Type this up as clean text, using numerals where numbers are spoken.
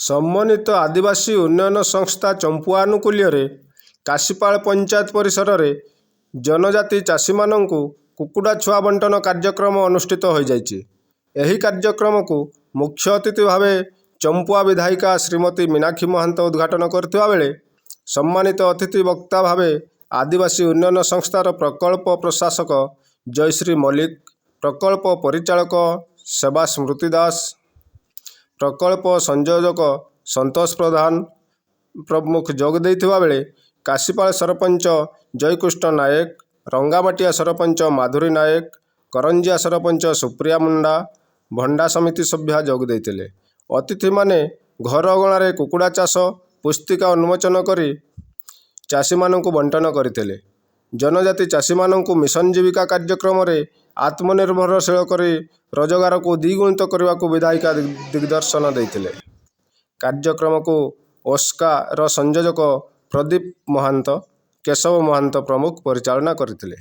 ସମ୍ମାନିତ ଆଦିବାସୀ ଉନ୍ନୟନ ସଂସ୍ଥା ଚମ୍ପୁଆ ଆନୁକୂଲ୍ୟରେ କାଶୀପାଳ ପଞ୍ଚାୟତ ପରିସରରେ ଜନଜାତି ଚାଷୀମାନଙ୍କୁ କୁକୁଡ଼ା ଛୁଆ ବଣ୍ଟନ କାର୍ଯ୍ୟକ୍ରମ ଅନୁଷ୍ଠିତ ହୋଇଯାଇଛି। ଏହି କାର୍ଯ୍ୟକ୍ରମକୁ ମୁଖ୍ୟ ଅତିଥି ଭାବେ ଚମ୍ପୁଆ ବିଧାୟିକା ଶ୍ରୀମତୀ ମୀନାକ୍ଷୀ ମହାନ୍ତ ଉଦ୍ଘାଟନ କରିଥିବା ବେଳେ ସମ୍ମାନିତ ଅତିଥି ବକ୍ତା ଭାବେ ଆଦିବାସୀ ଉନ୍ନୟନ ସଂସ୍ଥାର ପ୍ରକଳ୍ପ ପ୍ରଶାସକ ଜୟଶ୍ରୀ ମଲ୍ଲିକ, ପ୍ରକଳ୍ପ ପରିଚାଳକ ସେବା ସ୍ମୃତି ଦାସ, ପ୍ରକଳ୍ପ ସଂଯୋଜକ ସନ୍ତୋଷ ପ୍ରଧାନ ପ୍ରମୁଖ ଯୋଗ ଦେଇଥିବା ବେଳେ କାଶୀପାଳ ସରପଞ୍ଚ ଜୟକୃଷ୍ଣ ନାୟକ, ରଙ୍ଗାମାଟିଆ ସରପଞ୍ଚ ମାଧୁରୀ ନାୟକ, କରଞ୍ଜିଆ ସରପଞ୍ଚ ସୁପ୍ରିୟା ମୁଣ୍ଡା, ଭଣ୍ଡା ସମିତି ସଭ୍ୟା ଯୋଗ ଦେଇଥିଲେ। ଅତିଥିମାନେ ଘର ଅଗଣାରେ କୁକୁଡ଼ା ଚାଷ ପୁସ୍ତିକା ଉନ୍ମୋଚନ କରି ଚାଷୀମାନଙ୍କୁ ବଣ୍ଟନ କରିଥିଲେ। ଜନଜାତି ଚାଷୀମାନଙ୍କୁ ମିଶନ ଜୀବିକା କାର୍ଯ୍ୟକ୍ରମରେ ଆତ୍ମନିର୍ଭରଶୀଳ କରି ରୋଜଗାରକୁ ଦ୍ୱିଗୁଣିତ କରିବାକୁ ବିଧାୟିକା ଦିଗଦର୍ଶନ ଦେଇଥିଲେ। କାର୍ଯ୍ୟକ୍ରମକୁ ଓସ୍କା ର ସଂଯୋଜକ ପ୍ରଦୀପ ମହାନ୍ତ, କେଶବ ମହାନ୍ତ ପ୍ରମୁଖ ପରିଚାଳନା କରିଥିଲେ।